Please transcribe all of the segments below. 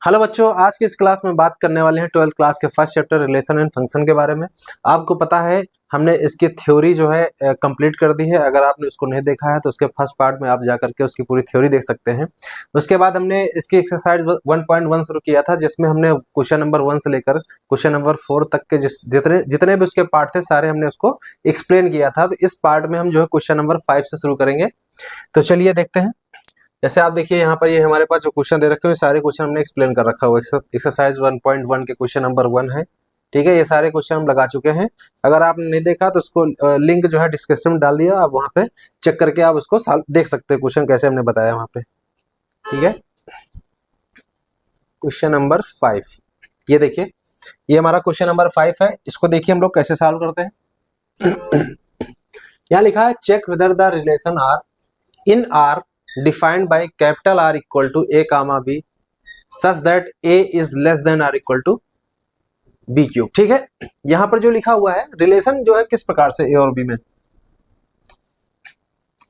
Hello बच्चों, आज की इस क्लास में बात करने वाले हैं 12th क्लास के first chapter relation and function के बारे में। आपको पता है हमने इसकी थ्योरी जो है कंप्लीट कर दी है। अगर आपने उसको नहीं देखा है तो उसके फर्स्ट पार्ट में आप जा करके उसकी पूरी थ्योरी देख सकते हैं। उसके बाद हमने इसकी एक्सरसाइज 1.1 शुरू किया था, जिसमें हमने क्वेश्चन नंबर 1 से लेकर क्वेश्चन नंबर 4 तक के जितने भी उसके पार्ट थे सारे हमने उसको एक्सप्लेन किया था। तो इस पार्ट में हम जो है क्वेश्चन नंबर 5 से शुरू करेंगे। तो चलिए देखते हैं। जैसे आप देखिए यहाँ पर ये हमारे पास जो क्वेश्चन दे रखे हैं सारे क्वेश्चन हमने एक्सप्लेन कर रखा हुआ। एक्सरसाइज 1.1 के क्वेश्चन नंबर 1 है, ठीक है। ये सारे क्वेश्चन हम लगा चुके हैं। अगर आपने नहीं देखा तो उसको लिंक जो है डिस्क्रिप्शन में डाल दिया, आप वहाँ पे चेक करके आप उसको देख सकते हैं क्वेश्चन कैसे हमने बताया वहाँ पे, ठीक है। क्वेश्चन नंबर 5 ये देखिए, ये हमारा क्वेश्चन नंबर 5 है। इसको देखिए हम लोग कैसे सॉल्व करते हैं। यहाँ लिखा है check whether the relation R in R defined by capital R equal to A comma B such that A is less than or equal to B cube. ठीक है, यहां पर जो लिखा हुआ है रिलेशन जो है किस प्रकार से A और B में,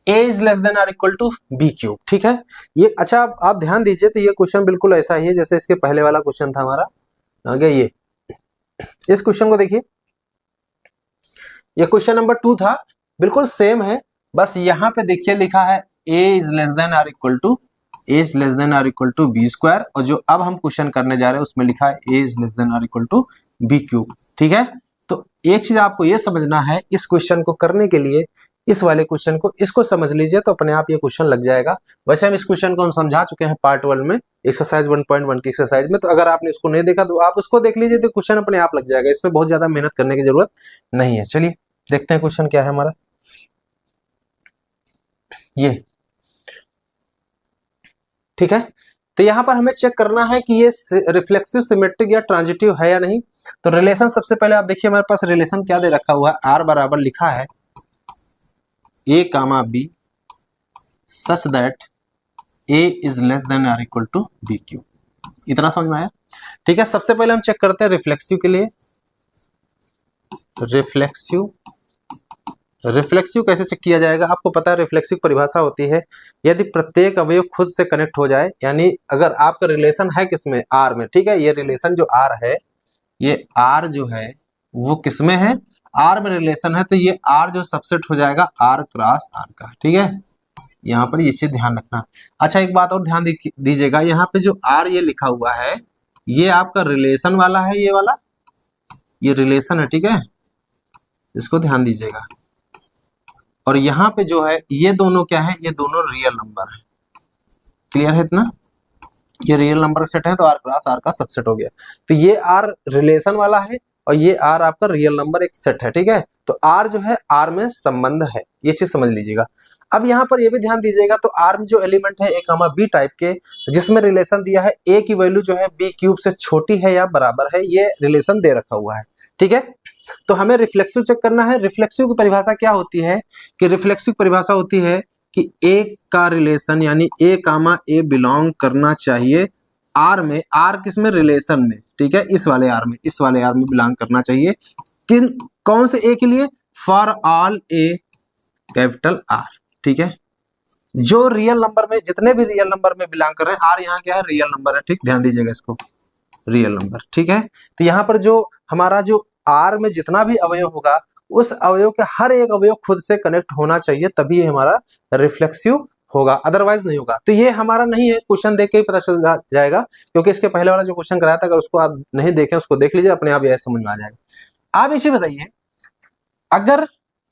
A is less than or equal to B cube. ठीक है, ये अच्छा आप ध्यान दीजिए। तो ये क्वेश्चन बिल्कुल ऐसा ही है जैसे इसके पहले वाला क्वेश्चन था हमारा। आगे ये इस क्वेश्चन को देखिए, ये क्वेश्चन नंबर 2 था, बिल्कुल सेम है। बस यहाँ पे देखिए लिखा है a is less than or equal to a is less than or equal to b square, और जो अब हम क्वेश्चन करने जा रहे हैं उसमें लिखा है a is less than or equal to b cube. ठीक है, तो एक चीज आपको ये समझना है, इस क्वेश्चन को करने के लिए इस वाले क्वेश्चन को इसको समझ लीजिए तो अपने आप ये क्वेश्चन लग जाएगा। वैसे हम इस क्वेश्चन को हम समझा चुके हैं पार्ट 1 में, एक्सरसाइज 1.1 की एक्सरसाइज में। तो अगर आपने इसको नहीं देखा तो आप उसको देख लीजिए, तो क्वेश्चन अपने आप लग जाएगा। इसमें बहुत ज्यादा मेहनत करने की जरूरत नहीं है। चलिए देखते हैं क्वेश्चन क्या है हमारा। ये ठीक है, तो यहां पर हमें चेक करना है कि ये रिफ्लेक्सिव, सिमेट्रिक या ट्रांजिटिव है या नहीं। तो रिलेशन सबसे पहले आप देखिए हमारे पास रिलेशन क्या दे रखा हुआ है, आर बराबर लिखा है a comma b such that a is less than or equal to b cube. इतना समझ में आया? ठीक है, सबसे पहले हम चेक करते हैं रिफ्लेक्सिव के लिए। रिफ्लेक्सिव कैसे चेक किया जाएगा? आपको पता है रिफ्लेक्सिव परिभाषा होती है यदि प्रत्येक अवयव खुद से कनेक्ट हो जाए, यानी अगर आपका रिलेशन है किसमें, आर में। ठीक है, ये रिलेशन जो आर है, ये आर जो है वो किसमें है, आर में रिलेशन है। तो ये आर जो सबसेट हो जाएगा आर क्रॉस आर का। ठीक है, यहाँ पर ये चीज ध्यान रखना। अच्छा एक बात और ध्यान दीजिएगा, यहाँ पे जो आर ये लिखा हुआ है ये आपका रिलेशन वाला है, ये वाला ये रिलेशन है। ठीक है, इसको ध्यान दीजिएगा। और यहाँ पे जो है ये दोनों क्या है, ये दोनों रियल नंबर है। क्लियर है इतना? ये रियल नंबर का सेट है तो आर क्रॉस आर का सबसेट हो गया। तो ये आर रिलेशन वाला है और ये आर आपका रियल नंबर एक सेट है। ठीक है, तो आर जो है आर में संबंध है, ये चीज समझ लीजिएगा। अब यहाँ पर ये भी ध्यान दीजिएगा, तो आर में जो एलिमेंट है ए कामा बी टाइप के, जिसमें रिलेशन दिया है ए की वैल्यू जो है बी क्यूब से छोटी है या बराबर है, ये रिलेशन दे रखा हुआ है। ठीक है, तो हमें रिफ्लेक्सिव चेक करना है। रिफ्लेक्सिव की परिभाषा क्या होती है कि रिफ्लेक्सिव परिभाषा होती है कि ए का रिलेशन यानी ए कामा ए बिलोंग करना चाहिए आर में। आर किस में? रिलेशन में। ठीक है, इस वाले आर में, इस वाले आर में बिलोंग करना चाहिए। किन कौन से ए के लिए? For all A capital R. ठीक है, जो रियल नंबर में, जितने भी रियल नंबर में बिलोंग कर रहे हैं, आर यहाँ क्या है, रियल नंबर है। ठीक, ध्यान दीजिएगा इसको, रियल नंबर। ठीक है, तो यहाँ पर जो हमारा जो आर में जितना भी अवयव होगा उस अवयव के हर एक अवयव खुद से कनेक्ट होना चाहिए, तभी हमारा रिफ्लेक्सिव होगा, अदरवाइज नहीं होगा। तो ये हमारा नहीं है, क्वेश्चन देख के ही पता चल जाएगा, क्योंकि इसके पहले वाला जो क्वेश्चन कराया था अगर उसको आप नहीं देखें उसको देख लीजिए, अपने आप यह समझ में आ जाएगा। आप इसे बताइए, अगर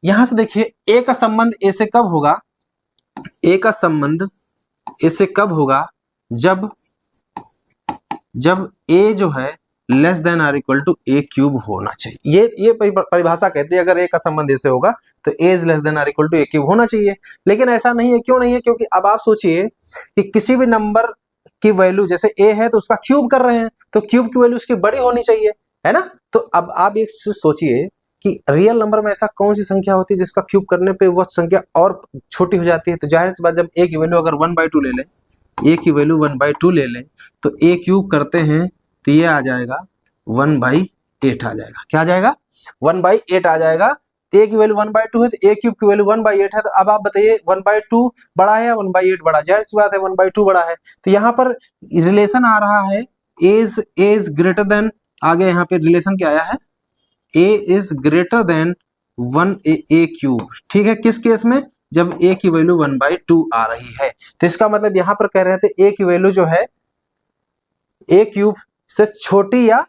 यहां से देखिए ए का संबंध ए से कब होगा, ए का संबंध ए से कब होगा, जब ए जो है less than or equal to a cube होना चाहिए। ये परिभाषा कहती है अगर ए का संबंध ए से होगा तो a is less than or equal to a cube होना चाहिए। लेकिन ऐसा नहीं है। क्यों नहीं है? क्योंकि अब आप सोचिए कि किसी भी नंबर की वैल्यू, जैसे ए है तो उसका क्यूब कर रहे हैं, तो क्यूब की वैल्यू उसकी बड़ी होनी चाहिए, है ना। तो अब आप एक चीज सोचिए कि रियल नंबर में ऐसा कौन सी संख्या होती है जिसका क्यूब करने पे वह संख्या और छोटी हो जाती है। तो जाहिर सी बात, जब ए की वैल्यू अगर 1/2 ले लें, ए की वैल्यू 1/2 ले लें तो ए क्यूब करते हैं तो ये आ जाएगा 1/8 आ जाएगा। क्या आ जाएगा? 1/8 आ जाएगा। ए की वैल्यू 1/2 है तो ए क्यूब की वैल्यू 1/8 है। तो अब आप बताइए 1/2 बड़ा है या 1/8 बड़ा? जाहिर सी बात है 1/2 बड़ा है। तो यहाँ पर रिलेशन आ रहा है इज ग्रेटर देन, आगे यहाँ पे रिलेशन क्या आया है, a is greater than 1 cube. ठीक है, किस केस में, जब ए की वैल्यू 1/2 आ रही है। तो इसका मतलब यहाँ पर कह रहे थे ए की वैल्यू जो है ए क्यूब से छोटी या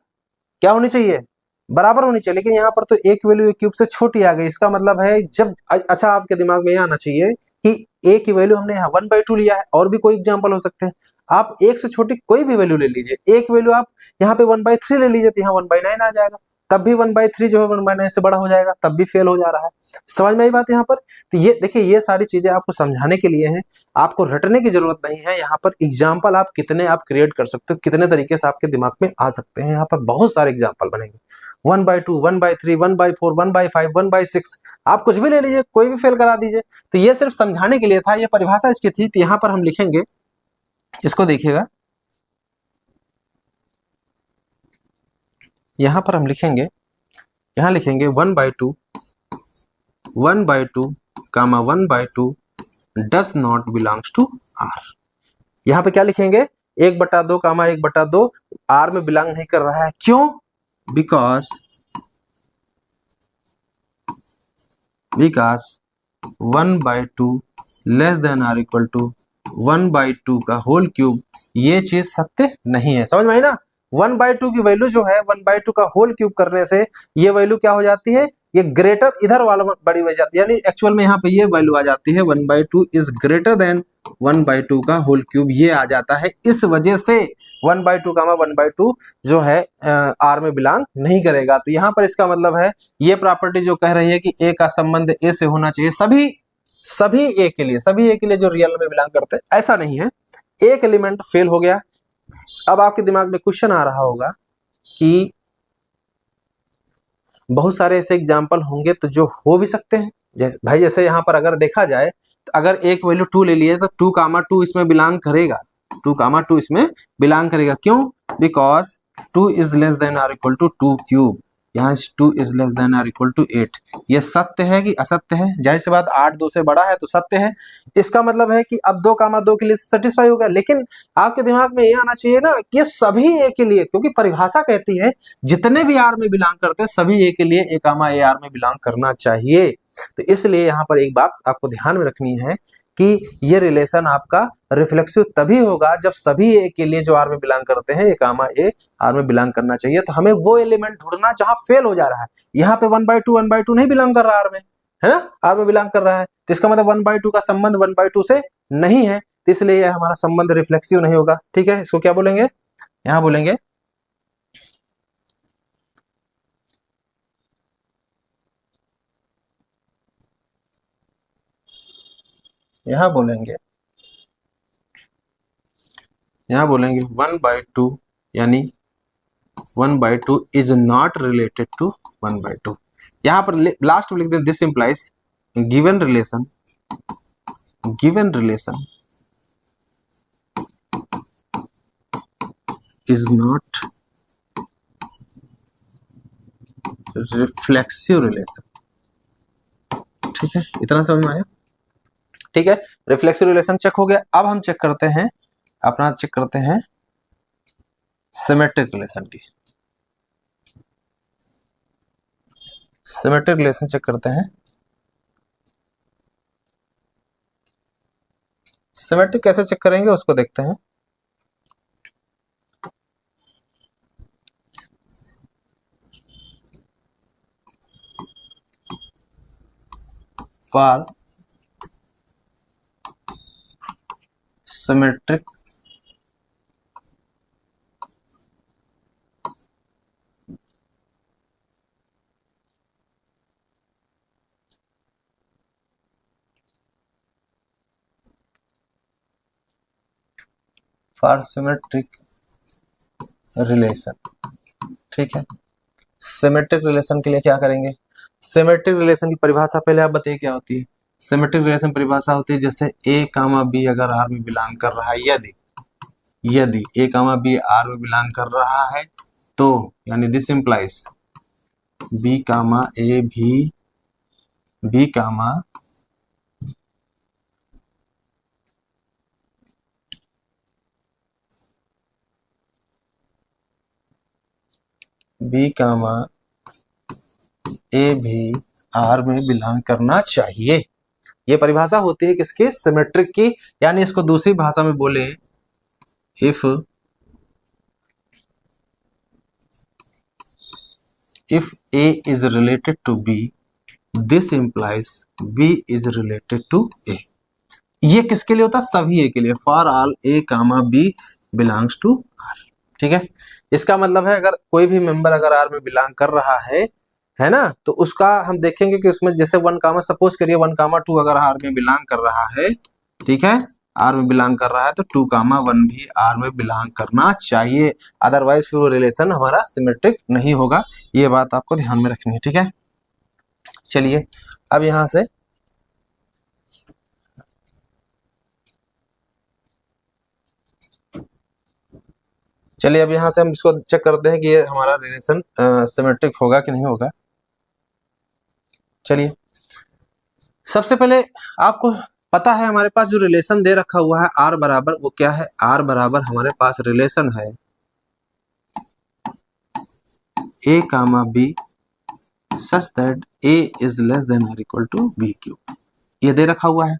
क्या होनी चाहिए, बराबर होनी चाहिए, लेकिन यहाँ पर तो ए की वैल्यू ए क्यूब से छोटी आ गई। इसका मतलब है जब, अच्छा आपके दिमाग में यह आना चाहिए कि ए की वैल्यू हमने यहाँ 1/2 लिया है, और भी कोई एग्जांपल हो सकते हैं, आप एक से छोटी कोई भी वैल्यू ले लीजिए, एक वैल्यू आप यहाँ पे 1/3 ले लीजिए तो यहाँ 1/9 आ जाएगा, तब भी 1/3 जो है 1/9 से बड़ा हो जाएगा, तब भी फेल हो जा रहा है। समझ में आई बात यहाँ पर। तो ये देखिए, ये सारी चीजें आपको समझाने के लिए हैं, आपको रटने की जरूरत नहीं है। यहाँ पर एग्जाम्पल आप कितने आप क्रिएट कर सकते हो, कितने तरीके से आपके दिमाग में आ सकते हैं, यहाँ पर बहुत सारे एग्जाम्पल बनेंगे। 1/2, 1/3, 1/4, 1/5, 1/6, आप कुछ भी ले लीजिए, कोई भी फेल करा दीजिए। तो ये सिर्फ समझाने के लिए था, ये परिभाषा इसकी थी। तो यहाँ पर हम लिखेंगे, इसको देखिएगा, यहाँ पर हम लिखेंगे, यहाँ लिखेंगे 1/2, 1/2, 1/2 does not belongs to R. यहाँ पे क्या लिखेंगे, 1/2, 1/2 आर में बिलोंग नहीं कर रहा है। क्यों? Because 1/2 less than or equal to 1/2 का होल क्यूब, ये चीज सत्य नहीं है। समझ में आई ना। 1/2 की वैल्यू जो है 1/2 का होल क्यूब करने से ये वैल्यू क्या हो जाती है, ये ग्रेटर इधर वाला बड़ी हो जाती है, यानी एक्चुअल में यहाँ पे ये वैल्यू आ जाती है 1/2 इज ग्रेटर देन 1/2 का होल क्यूब, ये आ जाता है। इस वजह से 1/2 1/2 जो है आर में बिलोंग नहीं करेगा। तो यहाँ पर इसका मतलब है, ये प्रॉपर्टी जो कह रही है कि ए का संबंध ए से होना चाहिए सभी ए के लिए, सभी ए के लिए जो रियल में बिलोंग करते हैं, ऐसा नहीं है। एक एलिमेंट फेल हो गया। अब आपके दिमाग में क्वेश्चन आ रहा होगा कि बहुत सारे ऐसे एग्जाम्पल होंगे तो जो हो भी सकते हैं, जैसे भाई जैसे यहाँ पर अगर देखा जाए तो अगर एक वैल्यू 2 ले लिए तो 2, 2 इसमें बिलोंग करेगा, 2, 2 इसमें बिलोंग करेगा। क्यों? Because 2 is less than or equal to 2 cube, यहाँ 2 is less than or equal to 8। ये सत्य है कि असत्य है? जाहिर सी बात, 8 2 से बड़ा है तो सत्य है। इसका मतलब है कि अब 2, 2 के लिए सेटिस्फाई हो गया। लेकिन आपके दिमाग में ये आना चाहिए ना कि ये सभी ए के लिए, क्योंकि परिभाषा कहती है जितने भी आर में बिलोंग करते हैं सभी ए के लिए ए कामा ए आर में बिलोंग करना चाहिए। तो इसलिए यहाँ पर एक बात आपको ध्यान में रखनी है कि ये रिलेशन आपका रिफ्लेक्सिव तभी होगा जब सभी ए के लिए जो आर में बिलोंग करते हैं ए कामा ए आर में बिलोंग करना चाहिए। तो हमें वो एलिमेंट ढूंढना जहां फेल हो जा रहा है। यहाँ पे 1/2 नहीं बिलोंग कर रहा आर में, है ना, आर में बिलोंग कर रहा है, तो इसका मतलब 1/2 का संबंध 1/2 से नहीं है, तो इसलिए हमारा संबंध रिफ्लेक्सिव नहीं होगा। ठीक है, इसको क्या बोलेंगे, यहाँ बोलेंगे यहाँ बोलेंगे 1/2, यानी 1/2 इज नॉट रिलेटेड टू 1/2। यहाँ पर लास्ट में लिख दें, this implies given relation is not reflexive relation. ठीक है, इतना समझ में आया। ठीक है, रिफ्लेक्सिव रिलेशन चेक हो गया। अब हम चेक करते हैं सिमेट्रिक रिलेशन की। सिमेट्रिक रिलेशन चेक करते हैं। सिमेट्रिक कैसे चेक करेंगे उसको देखते हैं। For symmetric relation. ठीक है, सिमेट्रिक रिलेशन के लिए क्या करेंगे, सिमेट्रिक रिलेशन की परिभाषा पहले आप बताइए क्या होती है। सिमेट्रिक रिलेशन परिभाषा होती है जैसे ए कामा बी अगर आर में बिलोंग कर रहा है, यदि ए कामा बी आर में बिलोंग कर रहा है तो, यानी दिस इंप्लाइज बी कामा ए भी बी कामा बी कामा ए भी आर में बिलोंग करना चाहिए। ये परिभाषा होती है किसकी? सिमेट्रिक की। यानी इसको दूसरी भाषा में बोले, if A is related to B, this implies B is related to A। ये किसके लिए होता है? सभी A के लिए, for all A comma B belongs to R। ठीक है, इसका मतलब है अगर कोई भी मेंबर अगर R में बिलोंग कर रहा है ना, तो उसका हम देखेंगे कि उसमें जैसे 1 कामा, सपोज करिए 1 कामा 2 अगर R में बिलोंग कर रहा है, ठीक है, R में बिलोंग कर रहा है, तो 2 कामा 1 भी R में बिलोंग करना चाहिए। अदरवाइज फिर वो रिलेशन हमारा सिमेट्रिक नहीं होगा। ये बात आपको ध्यान में रखनी है। ठीक है, चलिए अब यहां से हम इसको चेक करते हैं कि ये हमारा रिलेशन सिमेट्रिक होगा कि नहीं होगा। चलिए, सबसे पहले आपको पता है हमारे पास जो रिलेशन दे रखा हुआ है R बराबर, वो क्या है? R बराबर हमारे पास रिलेशन है A comma B such that A is less than और इक्वल टू B क्यूब। ये दे रखा हुआ है।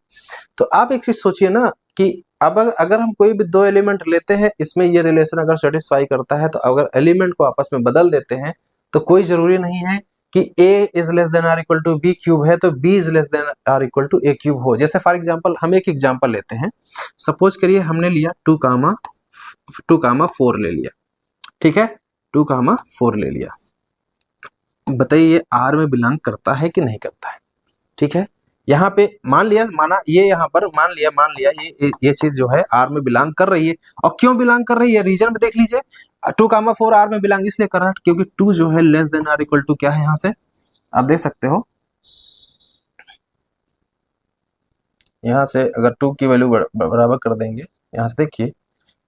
तो आप एक चीज सोचिए ना कि अब अगर हम कोई भी दो एलिमेंट लेते हैं, इसमें ये रिलेशन अगर सेटिस्फाई करता है, तो अगर एलिमेंट को आपस में बदल देते हैं तो कोई जरूरी नहीं है कि A इज लेस देन और इक्वल टू B क्यूब है तो B इज लेस देन और इक्वल टू A क्यूब हो। जैसे फॉर एग्जांपल हम एक एग्जांपल लेते हैं, सपोज करिए हमने लिया 2 कामा 4 ले लिया। ठीक है, 2 कामा 4 ले लिया। बताइए ये R में बिलोंग करता है कि नहीं करता है? ठीक है, यहाँ पे मान लिया ये चीज जो है R में बिलोंग कर रही है। और क्यों बिलोंग कर रही है, रीजन में देख लीजिए। 2 कामा 4 R में बिलोंग इसलिए कर रहा है क्योंकि 2 जो है लेस देन और इक्वल टू क्या है, यहाँ से आप देख सकते हो, यहाँ से अगर 2 की वैल्यू बराबर कर देंगे, यहाँ से देखिए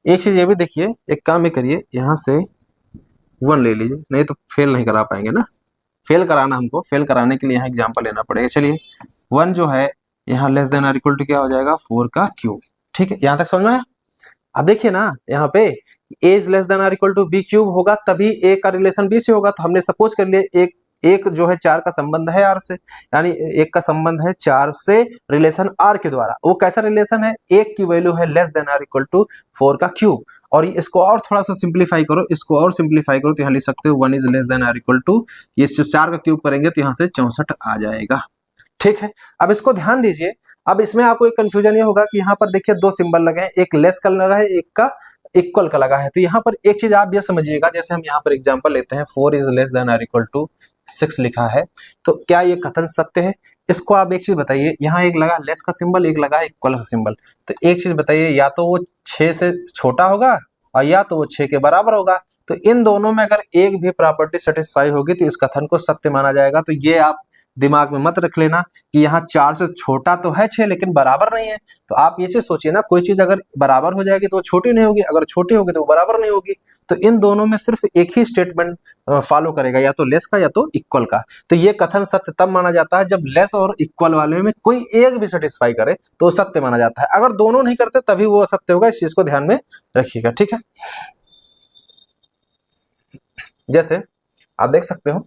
एक चीज ये भी देखिए, एक काम ये करिए, यहाँ से 1 ले लीजिए, नहीं तो फेल नहीं करा पाएंगे ना। फेल कराने के लिए यहाँ एग्जाम्पल लेना पड़ेगा। चलिए 1 जो है यहाँ लेस देन और इक्वल टू क्या हो जाएगा, 4 का क्यूब। ठीक है, यहाँ तक समझ में आया? अब देखिए ना, यहाँ पे a इज लेस देन और इक्वल टू b क्यूब होगा तभी a का रिलेशन b से होगा। तो हमने सपोज कर लिया एक जो है 4 का संबंध है R से, यानी एक का संबंध है 4 से रिलेशन R के द्वारा। वो कैसा रिलेशन है? एक की वैल्यू है लेस देन और इक्वल टू 4 का क्यूब। और इसको और थोड़ा सा सिंप्लीफाई करो, तो यहाँ लिख सकते हो 1 इज लेस देन और इक्वल टू, ये 4 का क्यूब करेंगे तो यहाँ से 64 आ जाएगा। ठीक है, अब इसको ध्यान दीजिए। अब इसमें आपको एक कंफ्यूजन ये होगा कि यहाँ पर देखिए 2 सिंबल लगे हैं, एक लेस का लगा है, एक का इक्वल का लगा है। तो यहाँ पर एक चीज आप ये समझिएगा, जैसे हम यहाँ पर एग्जांपल लेते हैं 4 इज लेस देन और इक्वल टू 6 लिखा है, तो क्या ये कथन सत्य है? इसको आप एक चीज बताइए, यहाँ एक लगा लेस का सिंबल, एक लगा इक्वल का सिंबल, तो एक चीज बताइए, या तो वो 6 से छोटा होगा और या तो वो 6 के बराबर होगा। तो इन दोनों में अगर एक भी प्रॉपर्टी सेटिस्फाई होगी तो इस कथन को सत्य माना जाएगा। तो ये आप दिमाग में मत रख लेना कि यहाँ 4 से छोटा तो है 6 लेकिन बराबर नहीं है। तो आप ये चीज सोचिए ना, कोई चीज अगर बराबर हो जाएगी तो वो छोटी नहीं होगी, अगर छोटी होगी तो वो बराबर नहीं होगी। तो इन दोनों में सिर्फ एक ही स्टेटमेंट फॉलो करेगा, या तो लेस का या तो इक्वल का। तो ये कथन सत्य तब माना जाता है जब लेस और इक्वल वाले में कोई एक भी सेटिस्फाई करे तो वो सत्य माना जाता है। अगर दोनों नहीं करते तभी वो असत्य होगा। इस चीज को ध्यान में रखिएगा। ठीक है, जैसे आप देख सकते हो,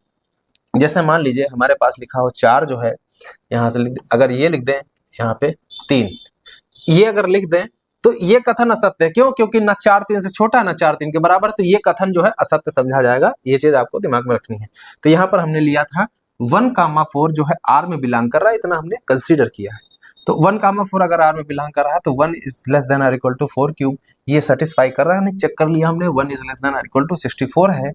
जैसे मान लीजिए हमारे पास लिखा हो 4 जो है, यहाँ से अगर ये लिख दें यहाँ पे 3, ये अगर लिख दें तो ये कथन असत्य है। क्यों? क्योंकि ना 4 3 से छोटा है ना 4 3 के बराबर, तो ये कथन जो है असत्य समझा जाएगा। ये चीज आपको दिमाग में रखनी है। तो यहाँ पर हमने लिया था 1 कामा 4 जो है R में बिलोंग कर रहा है, इतना हमने कंसीडर किया है। तो 1 कामा 4 अगर R में बिलोंग कर रहा है तो 1 इज लेस देन और इक्वल टू 4 क्यूब, ये सेटिस्फाई कर रहा है। नहीं, चेक कर लिया हमने, 1 इज लेस देन और इक्वल टू 64 है।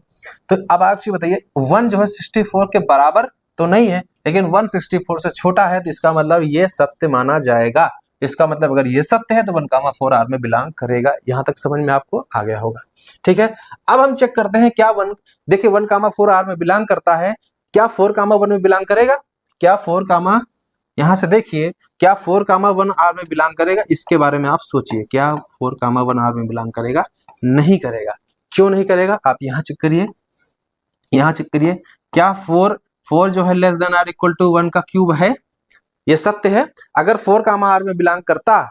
तो अब आप बताइए 1 जो है 64 के बराबर तो नहीं है, लेकिन 1 64 से छोटा है, तो इसका मतलब ये सत्य माना जाएगा। इसका मतलब अगर ये सत्य है तो 1 कामा 4 R में बिलोंग करेगा। यहां तक समझ में आपको आ गया होगा। ठीक है, अब हम चेक करते हैं क्या 1, देखिए 1 कामा 4 R में बिलोंग करता है, क्या 4 कामा 1 में बिलोंग करेगा? क्या 4 कामा, यहां से देखिए, क्या 4 कामा 1 R में बिलोंग करेगा? इसके बारे में आप सोचिए, क्या 4 कामा 1 R में बिलोंग करेगा? नहीं करेगा। क्यों नहीं करेगा? आप यहाँ चेक करिए, क्या 4 जो है लेस देन और इक्वल टू 1 का क्यूब है? ये सत्य है। अगर 4 कामा R में बिलोंग करता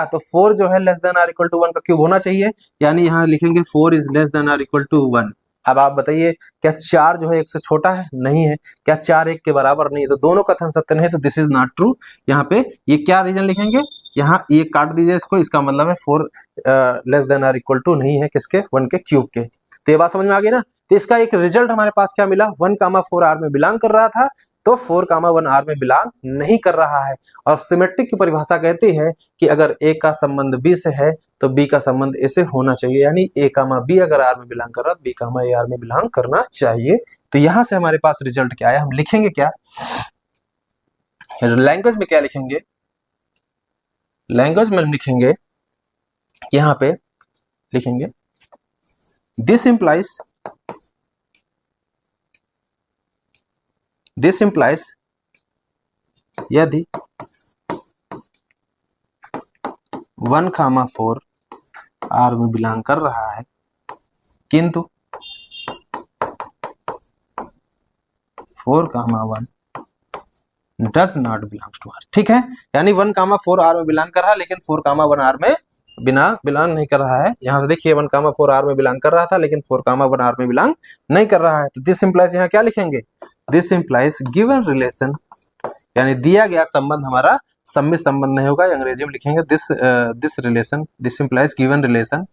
तो 4 जो है लेस देन और इक्वल टू 1 का क्यूब होना चाहिए। यानी यहाँ लिखेंगे 4 इज लेस देन और इक्वल टू 1, अब आप बताइए, क्या 4 जो है 1 से छोटा है? नहीं है। क्या 4 1 के बराबर? नहीं है। तो दोनों कथन सत्य नहीं, तो दिस इज नॉट ट्रू। यहाँ पे ये क्या रीजन लिखेंगे? यहाँ ये काट दीजिए इसको, इसका मतलब है 4 less than or equal to नहीं है किसके? 1 के क्यूब के। तो ये बात समझ में आ गई ना? तो इसका एक रिजल्ट हमारे पास क्या मिला? 1,4 आर में बिलोंग कर रहा था, तो 4,1 आर में बिलोंग नहीं कर रहा है। और सिमेट्रिक की परिभाषा कहती है कि अगर ए का संबंध बी से है तो बी का संबंध ए से होना चाहिए, यानी ए कामा बी अगर आर में बिलोंग कर रहा है, बी कामा ए आर में बिलोंग करना चाहिए। तो यहां से हमारे पास रिजल्ट क्या आया? हम लिखेंगे क्या? लैंग्वेज में क्या लिखेंगे? लैंग्वेज में लिखेंगे, यहां पे लिखेंगे दिस इंप्लाइज यदि 1,4 आर में बिलोंग कर रहा है किंतु 4,1 does not belongs to R. ठीक है, यानी 1,4 आर में बिलोंग कर रहा है लेकिन 4,1 आर में बिलोंग नहीं कर रहा है। यहां से देखिए 1,4 आर में बिलोंग कर रहा था लेकिन 4,1 आर में बिलोंग नहीं कर रहा है। तो दिस इंप्लाइज यहाँ क्या लिखेंगे? दिस इंप्लाइज गिवन रिलेशन, यानी दिया गया संबंध हमारा सम्मित संबंध नहीं होगा, अंग्रेजी में लिखेंगे this relation, this implies given relation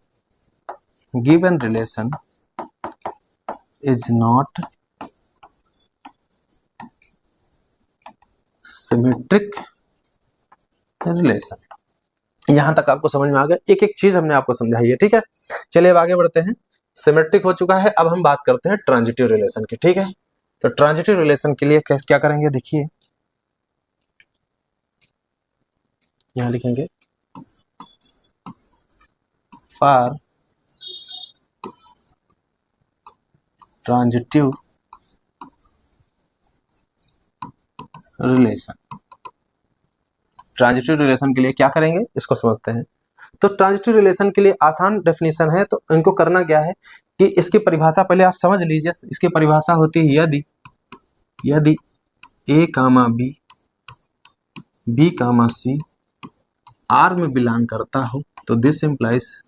is not symmetric relation. यहां तक आपको समझ में आ गया? एक एक चीज हमने आपको समझाई है। ठीक है, चलिए अब आगे बढ़ते हैं। सिमेट्रिक हो चुका है, अब हम बात करते हैं ट्रांजिटिव रिलेशन की। ठीक है, तो ट्रांजिटिव रिलेशन के लिए क्या करेंगे? देखिए यहां लिखेंगे for transitive relation. Transitive relation के लिए क्या करेंगे इसको समझते हैं। तो ट्रांजिटिव रिलेशन के लिए आसान डेफिनेशन है, तो इनको करना क्या है कि इसकी परिभाषा पहले आप समझ लीजिए। इसकी परिभाषा होती है यदि ए comma B comma C R में बिलोंग करता हो तो दिस इंप्लाइज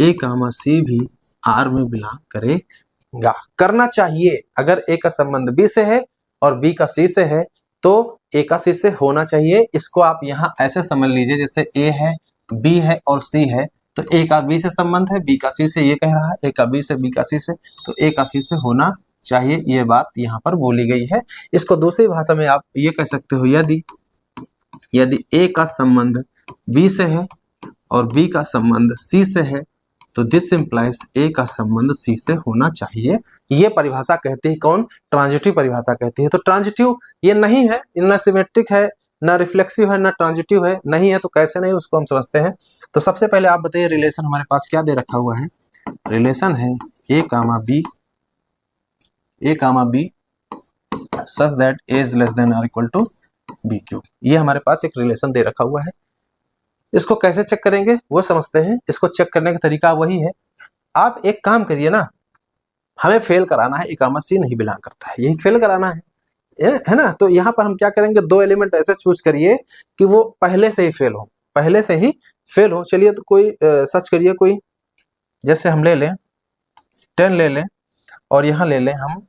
ए कामा सी भी आर में बिलोंग करेगा। करना चाहिए, अगर ए का संबंध बी से है और बी का सी से है तो ए का सी से होना चाहिए। इसको आप यहाँ ऐसे समझ लीजिए, जैसे ए है, बी है और सी है, तो ए का बी से संबंध है, बी का सी से, ये कह रहा है ए का बी से, बी का सी से, तो ए का सी से होना चाहिए। ये बात यहाँ पर बोली गई है। इसको दूसरी भाषा में आप ये कह सकते हो, यदि ए का संबंध बी से है और बी का संबंध सी से है तो दिस इंप्लाइज ए का संबंध सी से होना चाहिए। ये परिभाषा कहती है कौन? ट्रांजिटिव परिभाषा कहती है। तो ट्रांजिटिव ये नहीं है, न सिमेट्रिक है, न रिफ्लेक्सिव है, न ट्रांजिटिव है, नहीं है। तो कैसे नहीं, उसको हम समझते हैं। तो सबसे पहले आप बताइए, रिलेशन हमारे पास क्या दे रखा हुआ है? रिलेशन है a comma b such that a is less than or equal to b cube. ये हमारे पास एक रिलेशन दे रखा हुआ है। इसको कैसे चेक करेंगे वो समझते हैं। इसको चेक करने का तरीका वही है, आप एक काम करिए ना, हमें फेल कराना है ए कामा सी नहीं बिलोंग करता है, यही फेल कराना है ना। तो यहाँ पर हम क्या करेंगे, 2 एलिमेंट ऐसे चूज करिए कि वो पहले से ही फेल हो। चलिए तो कोई सर्च करिए, कोई जैसे हम ले लें 10 ले लें और यहाँ ले लें हम,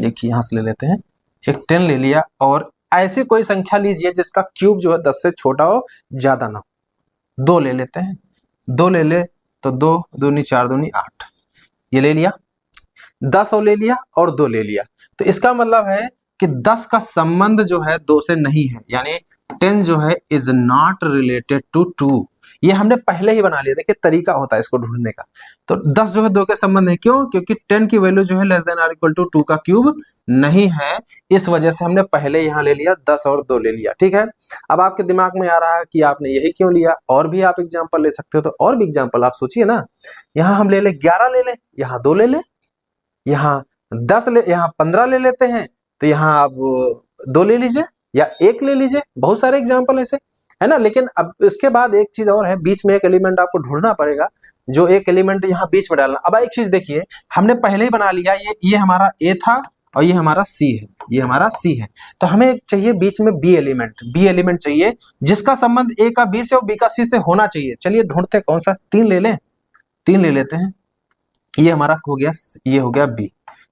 देखिए यहाँ से ले लेते हैं, एक 10 ले लिया और ऐसी कोई संख्या लीजिए जिसका क्यूब जो है 10 से छोटा हो, ज्यादा ना हो। 2 ले लेते हैं, 2 ले ले तो 2 दूनी 4 दूनी 8, ये ले लिया। 10 और ले लिया और 2 ले लिया, तो इसका मतलब है कि 10 का संबंध जो है 2 से नहीं है, यानी 10 जो है इज नॉट रिलेटेड टू 2। ये हमने पहले ही बना लिया, देखिए तरीका होता है इसको ढूंढने का। तो 10 जो है 2 के संबंध है, क्यों? क्योंकि 10 की वैल्यू जो है less than or equal to 2 का क्यूब नहीं है, इस वजह से हमने पहले यहाँ ले लिया 10 और 2 ले लिया। ठीक है, अब आपके दिमाग में आ रहा है कि आपने यही क्यों लिया, और भी आप एग्जाम्पल ले सकते हो। तो और भी एग्जाम्पल आप सोचिए ना, यहाँ हम ले ले 11 ले ले, यहाँ 2 ले ले, यहाँ 10 ले, यहाँ 15 ले लेते हैं, तो यहाँ आप 2 ले लीजिए या 1 ले लीजिए। बहुत सारे एग्जाम्पल ऐसे है ना। लेकिन अब इसके बाद एक चीज और है, बीच में एक एलिमेंट आपको ढूंढना पड़ेगा, जो एक एलिमेंट यहाँ बीच में डालना। अब एक चीज देखिए, हमने पहले ही बना लिया, ये हमारा ए था और ये हमारा सी है, ये हमारा सी है। तो हमें चाहिए बीच में बी एलिमेंट चाहिए जिसका संबंध ए का बी से और बी का सी से होना चाहिए। चलिए ढूंढते कौन सा, 3 ले लें, 3 ले लेते हैं। ये हमारा हो गया, ये हो गया बी।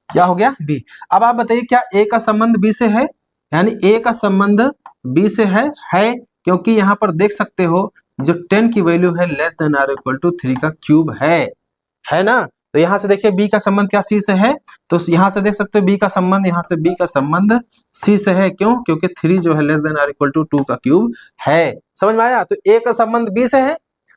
क्या हो गया? बी। अब आप बताइए क्या ए का संबंध बी से है? यानी ए का संबंध बी से है, क्योंकि यहाँ पर देख सकते हो जो 10 की वैल्यू है less than or equal to 3 का क्यूब है ना। तो यहाँ से देखिए बी का संबंध क्या सी से है, तो यहाँ से देख सकते हो बी का संबंध, यहाँ से बी का संबंध सी से है। क्यों? क्योंकि 3 जो है less than or equal to 2 का क्यूब है। समझ में आया? तो ए का संबंध बी से है,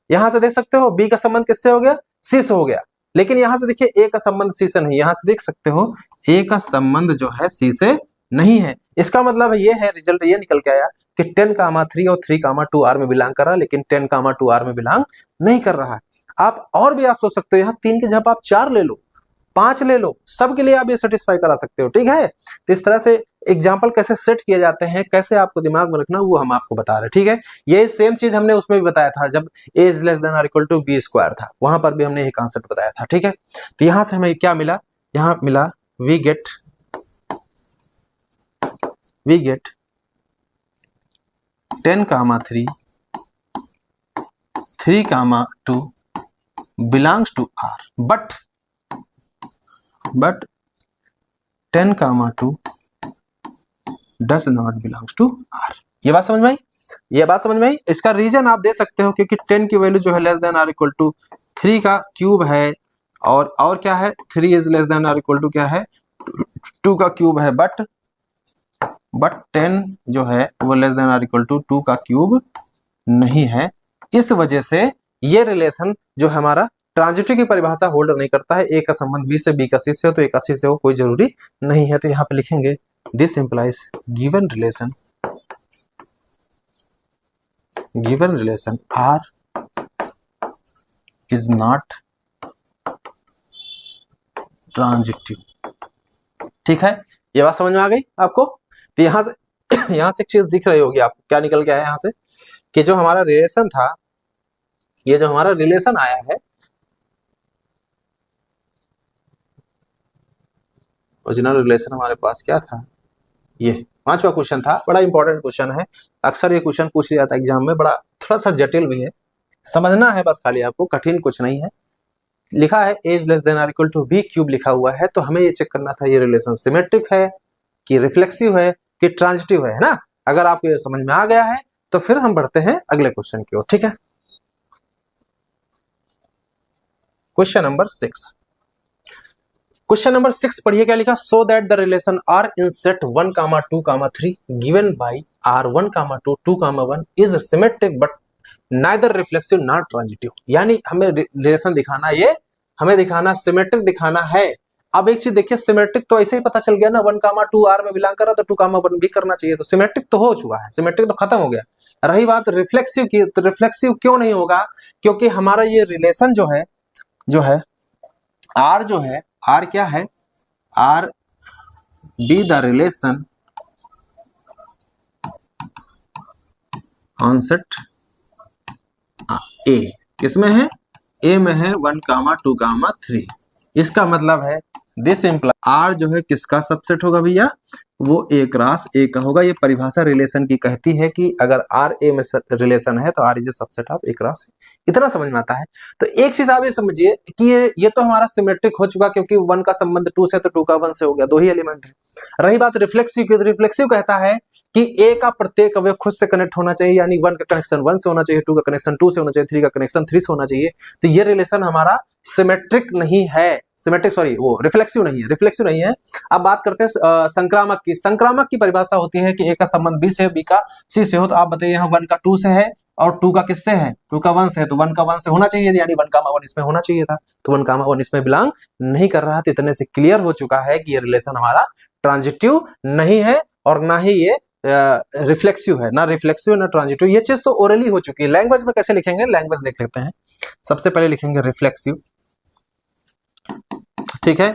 यहाँ से देख सकते हो बी का संबंध किससे हो गया? सी से हो गया। लेकिन यहाँ से देखिए ए का संबंध सी से नहीं, यहाँ से देख सकते हो ए का संबंध जो है सी से नहीं है। इसका मतलब ये है, रिजल्ट ये निकल के आया कि 10,3 और 3,2 आर में बिलोंग कर रहा है, लेकिन 10,2 आर में बिलोंग नहीं कर रहा है। आप और भी आप सोच सकते हो, यहाँ 3 की जगह आप 4 ले लो, 5 ले लो, सबके लिए आप ये सेटिस्फाई करा सकते हो। ठीक है, तो इस तरह से एग्जाम्पल कैसे सेट किए जाते हैं, कैसे आपको दिमाग में रखना, वो हम आपको बता रहे हैं। ठीक है, ये सेम चीज हमने उसमें भी बताया था जब a is less than or equal to b square था, वहां पर भी हमने ये कॉन्सेप्ट बताया था। ठीक है, तो यहां से हमें क्या मिला? यहाँ मिला we get 10,3 3,2 belongs to R, but 10,2 does not belongs to R। ये बात समझ में आई? ये बात समझ में आई? इसका रीजन आप दे सकते हो क्योंकि 10 की वैल्यू जो है less than or equal to 3 का क्यूब है, और क्या है? 3 is less than or equal to क्या है? 2 का क्यूब है, बट 10 जो है वो less than or equal to 2 का क्यूब नहीं है। इस वजह से ये रिलेशन जो हमारा ट्रांजिटिव की परिभाषा होल्ड नहीं करता है। ए का संबंध बी से, बी का सी से हो तो ए का सी से हो, कोई जरूरी नहीं है। तो यहाँ पे लिखेंगे this implies given relation R is not transitive. ठीक है, ये बात समझ में आ गई आपको? तो यहाँ से एक चीज दिख रही होगी आपको, क्या निकल के आया यहाँ से कि जो हमारा रिलेशन था, ये जो हमारा रिलेशन आया है, ओरिजिनल रिलेशन हमारे पास क्या था? ये 5वां क्वेश्चन था, बड़ा इंपॉर्टेंट क्वेश्चन है। अक्सर ये क्वेश्चन पूछ लिया जाता है एग्जाम में, बड़ा थोड़ा सा जटिल भी है, समझना है बस खाली आपको, कठिन कुछ नहीं है। लिखा है a is less than or equal to b cube लिखा हुआ है, तो हमें ये चेक करना था ये रिलेशन सिमेट्रिक है कि रिफ्लेक्सिव है कि ट्रांजिटिव है ना। अगर आपको ये समझ में आ गया है तो फिर हम बढ़ते हैं अगले क्वेश्चन की ओर। ठीक है, क्वेश्चन नंबर 6। क्वेश्चन नंबर 6 पढ़िए क्या लिखा? So that the relation R in set 1, 2, 3 given by R 1, 2, 2, 1 is symmetric but neither reflexive not transitive. यानी हमें रिलेशन दिखाना, ये हमें दिखाना सिमेट्रिक दिखाना है। अब एक चीज देखिए, सिमेट्रिक तो ऐसे ही पता चल गया ना, 1, 2 आर में बिलोंग कर रहा तो 2, 1 भी करना चाहिए, तो सिमेट्रिक तो हो चुका है, सिमेट्रिक तो खत्म हो गया। रही बात रिफ्लेक्सिव की, तो रिफ्लेक्सिव क्यों नहीं होगा? क्योंकि हमारा ये रिलेशन जो है आर जो है, आर क्या है? R be the relation on set ए, किसमें है? ए में है 1, 2, 3। इसका मतलब है दिस इम्प्लाई आर जो है किसका सबसेट होगा भैया? वो ए क्रॉस ए का होगा। ये परिभाषा रिलेशन की कहती है कि अगर आर ए में रिलेशन है तो R is a subset of A cross. इतना समझ में आता है। तो एक चीज आप ये समझिए कि ये तो हमारा सिमेट्रिक हो चुका, क्योंकि 1 का संबंध 2 से, तो 2 का 1 से हो गया, 2 ही एलिमेंट है। रही बात रिफ्लेक्सिव की, रिफ्लेक्सिव कहता है कि ए का प्रत्येक अवयव खुद से कनेक्ट होना चाहिए, यानी 1 का कनेक्शन 1 से होना चाहिए, 2 का कनेक्शन 2 से होना चाहिए, 3 का कनेक्शन 3 से होना चाहिए। तो ये रिलेशन हमारा सिमेट्रिक नहीं है, सिमेट्रिक सॉरी वो रिफ्लेक्सिव नहीं है, रिफ्लेक्सिव नहीं है। अब बात करते हैं संक्रामक की। संक्रामक की परिभाषा होती है कि ए का संबंध बी से, बी का सी से हो। तो आप बताइए यहाँ 1 का 2 से है और 2 का किससे है? 2 का 1 से है, तो 1 का 1 से होना चाहिए, यानी 1, 1 इसमें होना चाहिए था, तो 1, 1 इसमें बिलोंग नहीं कर रहा। तो इतने से क्लियर हो चुका है कि ये रिलेशन हमारा ट्रांजिटिव नहीं है और ना ही ये रिफ्लेक्सिव है, ना रिफ्लेक्सिव ना ट्रांजिटिव। ये चीज तो ओरली हो चुकी है। लैंग्वेज में कैसे लिखेंगे? लैंग्वेज देख लेते हैं। सबसे पहले लिखेंगे रिफ्लेक्सिव। ठीक है,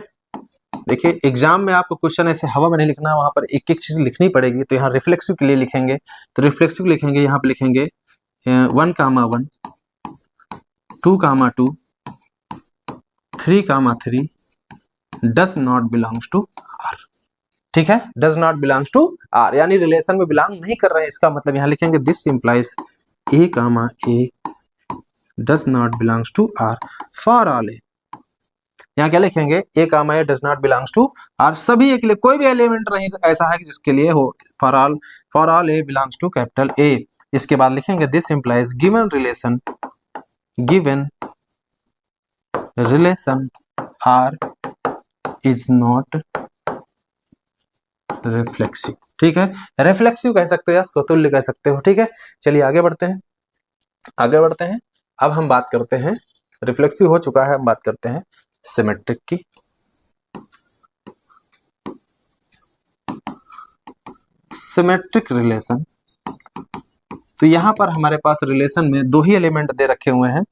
देखिए एग्जाम में आपको क्वेश्चन ऐसे हवा में नहीं लिखना, वहां पर एक एक चीज लिखनी पड़ेगी। तो यहाँ रिफ्लेक्सिव के लिए लिखेंगे, तो रिफ्लेक्सिव लिखेंगे, यहाँ पे लिखेंगे 1, 1, 2, 2, 3, 3 does not belongs to R. ठीक है, does not belongs to R, यानी रिलेशन में बिलोंग नहीं कर रहे हैं। इसका मतलब यहाँ लिखेंगे this implies a does not belongs to R for all a, यहाँ क्या लिखेंगे, a comma a does not belongs to R, सभी ए के लिए, कोई भी एलिमेंट नहीं ऐसा है कि जिसके लिए हो, for all a belongs to capital A. इसके बाद लिखेंगे this implies given relation R is not reflexive. ठीक है, रिफ्लेक्सिव कह सकते हो या स्वतुल्य कह सकते हो। ठीक है, चलिए आगे बढ़ते हैं, अब हम बात करते हैं, रिफ्लेक्सिव हो चुका है, हम बात करते हैं सिमेट्रिक की। सिमेट्रिक रिलेशन, तो यहां पर हमारे पास रिलेशन में दो ही एलिमेंट दे रखे हुए हैं,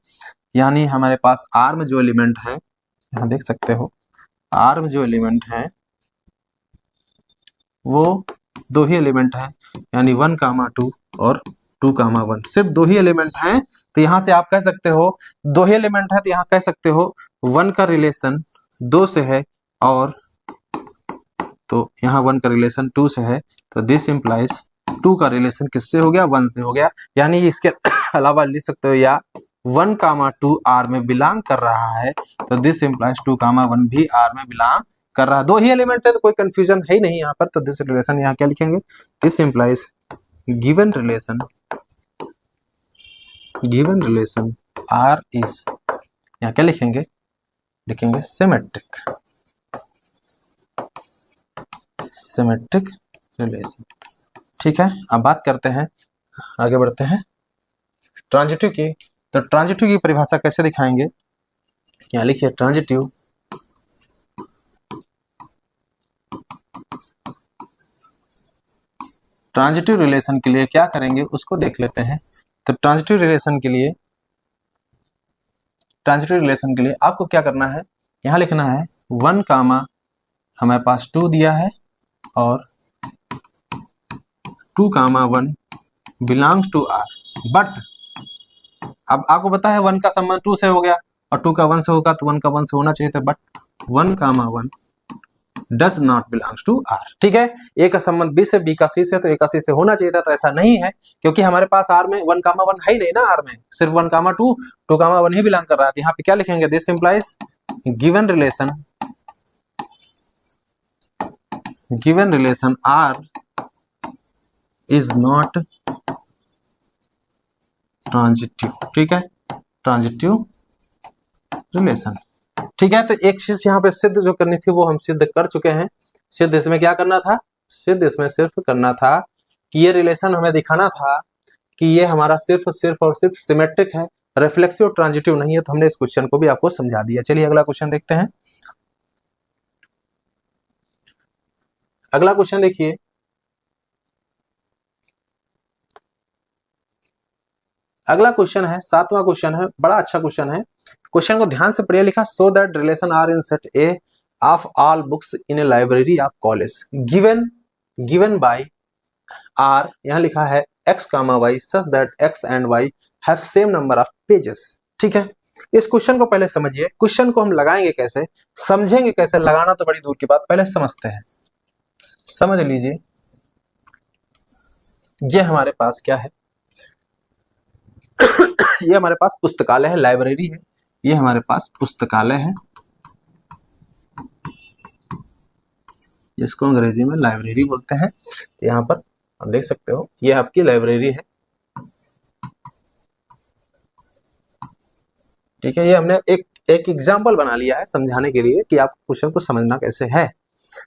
यानी हमारे पास आर में जो एलिमेंट है, यहां देख सकते हो आर में जो एलिमेंट है वो दो ही एलिमेंट है, यानी 1,2 और 2,1, सिर्फ दो ही एलिमेंट हैं। तो यहां से आप कह सकते हो, दो ही एलिमेंट है तो यहां कह सकते हो 1 का रिलेशन 2 से है, और तो यहाँ 1 का रिलेशन 2 से है, तो दिस इंप्लाइज 2 का रिलेशन किससे हो गया, 1 से हो गया। यानी इसके अलावा लिख सकते हो या 1,2 आर में बिलोंग कर रहा है, तो दिस इंप्लाइज 2,1 भी आर में बिलोंग कर रहा है। दो ही एलिमेंट है तो कोई कंफ्यूजन है ही नहीं यहाँ पर, तो दिस रिलेशन यहाँ क्या लिखेंगे, this implies given relation R is, यहाँ क्या लिखेंगे सिमेट्रिक रिलेशन। ठीक है, अब बात करते हैं, आगे बढ़ते हैं ट्रांजिटिव की। तो ट्रांजिटिव की परिभाषा कैसे दिखाएंगे, यहाँ लिखिए ट्रांजिटिव रिलेशन के लिए क्या करेंगे उसको देख लेते हैं। तो ट्रांजिटिव रिलेशन के लिए आपको क्या करना है, यहाँ लिखना है 1, हमारे पास 2 दिया है और 2,1 बिलोंग्स टू आर, बट अब आपको पता है 1 का संबंध 2 से हो गया और 2 का 1 से होगा, तो 1 का 1 से होना चाहिए था, but 1,1 does not belongs to R. ठीक है, ए का संबंध बी से, बी का सी से, तो ए का सी से होना चाहिए था, तो ऐसा नहीं है, क्योंकि हमारे पास आर में 1,1 है ही नहीं ना, आर में सिर्फ 1,2 2,1 ही बिलोंग कर रहा है। यहाँ पे क्या लिखेंगे, this implies given relation R is not transitive. ठीक है, ट्रांजिटिव रिलेशन। ठीक है, तो एक चीज यहाँ पे सिद्ध जो करनी थी वो हम सिद्ध कर चुके हैं। सिद्ध इसमें क्या करना था, सिद्ध इसमें सिर्फ करना था कि ये रिलेशन हमें दिखाना था कि ये हमारा सिर्फ और सिर्फ सिमेट्रिक है, रिफ्लेक्सिव और ट्रांजिटिव नहीं है। तो हमने इस क्वेश्चन को भी आपको समझा दिया। चलिए अगला क्वेश्चन देखते हैं। अगला क्वेश्चन देखिए, अगला क्वेश्चन है 7वां क्वेश्चन है, बड़ा अच्छा क्वेश्चन है। क्वेश्चन को ध्यान से पढ़िए, लिखा so that relation R in set A of all books in a library of college given by R, यहाँ लिखा है x, y such that x and y have same number of pages. ठीक है, इस क्वेश्चन को पहले समझिए। Question को हम लगाएंगे कैसे, समझेंगे कैसे, लगाना तो बड़ी दूर की बात, पहले समझते हैं। समझ लीजिए, ये हमारे पास क्या है ये हमारे पास पुस्तकालय है, लाइब्रेरी है, ये हमारे पास पुस्तकालय है, जिसको अंग्रेजी में लाइब्रेरी बोलते हैं। तो यहाँ पर आप देख सकते हो ये आपकी लाइब्रेरी है। ठीक है, ये हमने एक एग्जाम्पल बना लिया है समझाने के लिए कि आप क्वेश्चन को समझना कैसे है।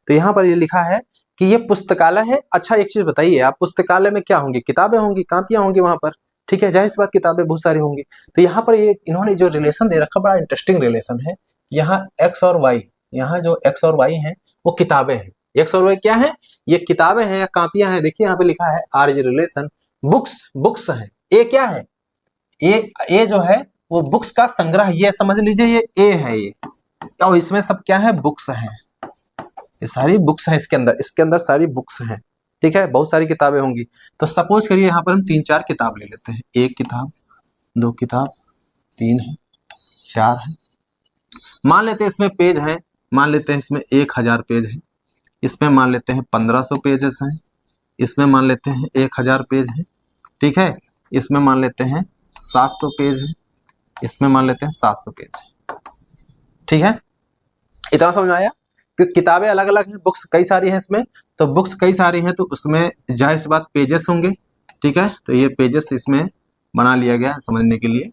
तो यहाँ पर ये लिखा है कि ये पुस्तकालय है। अच्छा एक चीज बताइए, आप पुस्तकालय में क्या होंगी, किताबें होंगी, कापियां होंगी वहां पर। ठीक है, जाहिर सी बात किताबें बहुत सारी होंगी। तो यहाँ पर ये इन्होंने जो रिलेशन दे रखा, बड़ा इंटरेस्टिंग रिलेशन है। यहाँ एक्स और वाई, यहाँ जो एक्स और वाई है वो किताबें हैं। एक्स और वाई क्या है, ये किताबें हैं या कापियां हैं। देखिए यहाँ पे लिखा है आर इज रिलेशन बुक्स है। ए क्या है, ए जो है वो बुक्स का संग्रह, ये समझ लीजिए ये ए है ये, और इसमें सब क्या है, बुक्स हैं। ये सारी बुक्स हैं इसके अंदर सारी बुक्स हैं। ठीक है, बहुत सारी किताबें होंगी। तो सपोज करिए यहाँ पर हम 3-4 किताब ले लेते हैं, 1 किताब, 2 किताब, 3 है, 4 है। मान लेते हैं इसमें पेज है, मान लेते हैं इसमें 1000 पेज है, इसमें मान लेते हैं 1500 पेजेस हैं, इसमें मान लेते हैं 1000 पेज है। ठीक है, इसमें मान लेते हैं 700 पेज है, इसमें मान लेते हैं 700 पेज है। ठीक है, इतना समझ में आया कि किताबें अलग अलग हैं, बुक्स कई सारी हैं इसमें, तो बुक्स कई सारी हैं तो उसमें जाहिर सी बात पेजेस होंगे, ठीक है। तो ये पेजेस इसमें बना लिया गया है समझने के लिए,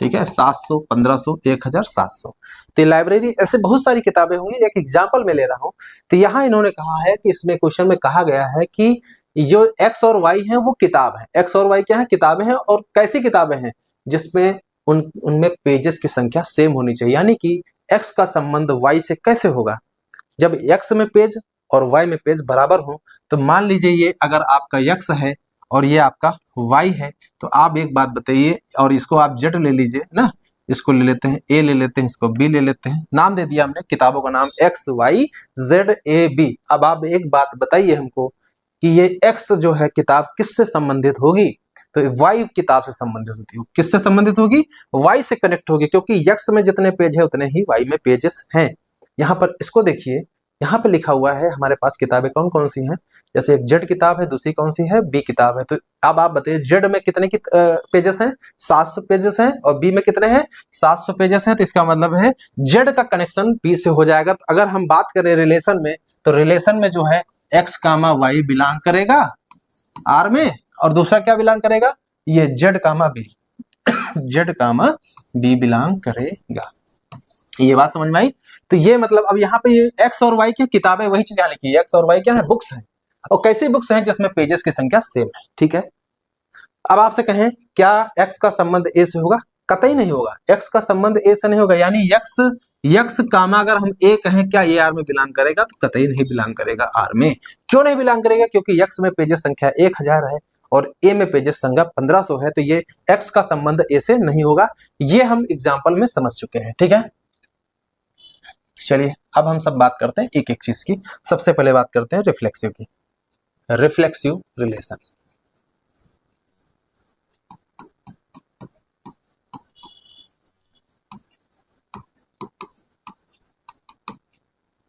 ठीक है। 700, 1500, 1700। तो लाइब्रेरी ऐसे बहुत सारी किताबें होंगी, एक एग्जाम्पल में ले रहा हूँ। तो यहाँ इन्होंने कहा है कि इसमें क्वेश्चन में कहा गया है कि जो एक्स और वाई है वो किताब है। एक्स और वाई क्या है? किताबें हैं। और कैसी किताबें हैं? जिसमें उनमें पेजेस की संख्या सेम होनी चाहिए। यानी कि एक्स का संबंध वाई से कैसे होगा? जब एक्स में पेज और वाई में पेज बराबर हो। तो मान लीजिए ये अगर आपका एक्स है और ये आपका वाई है, तो आप एक बात बताइए, और इसको आप जेड ले लीजिए ना, इसको ले लेते हैं ए ले लेते हैं, इसको बी ले लेते हैं, नाम दे दिया हमने किताबों का नाम x y z a b. अब आप एक बात बताइए हमको कि ये एक्स जो है किताब किससे संबंधित होगी? तो वाई किताब से संबंधित होती है। किससे संबंधित होगी? वाई से कनेक्ट होगी, क्योंकि एक्स में जितने पेज है उतने ही वाई में पेजेस हैं। यहाँ पर इसको देखिए, यहाँ पे लिखा हुआ है हमारे पास किताबें कौन कौन सी हैं। जैसे एक जेड किताब है, दूसरी कौन सी है? बी किताब है। तो अब आप बताइए जेड में कितने पेजेस हैं? 700 पेजेस हैं। और बी में कितने हैं? 700 पेजेस हैं। तो इसका मतलब है जेड का कनेक्शन बी से हो जाएगा। तो अगर हम बात करें रिलेशन में, तो रिलेशन में जो है एक्स कामा वाई बिलोंग करेगा आर में, और दूसरा क्या बिलोंग करेगा? ये जेड कामा बी जेड कामा बी बिलोंग करेगा। ये बात समझ में आई? तो ये मतलब अब यहाँ पे ये एक्स और वाई क्या किताबें, वही चीज यहाँ लिखी है, एक्स और वाई क्या है? बुक्स हैं। और कैसी बुक्स हैं? जिसमें पेजेस की संख्या सेम है, ठीक है। अब आपसे कहें क्या एक्स का संबंध ए से होगा? कतई नहीं होगा। एक्स का संबंध ए से नहीं होगा। यानी यक्स कामा अगर हम ए कहें, क्या ये आर में बिलोंग करेगा? तो कतई नहीं बिलोंग करेगा आर में। क्यों नहीं बिलोंग करेगा? क्योंकि यक्स में पेजेस संख्या 1000 है और ए में पेजेस संख्या 1500 है। तो ये एक्स का संबंध ए से नहीं होगा। ये हम एग्जाम्पल में समझ चुके हैं, ठीक है। चलिए अब हम सब बात करते हैं एक एक चीज की। सबसे पहले बात करते हैं रिफ्लेक्सिव की। Reflexive relation.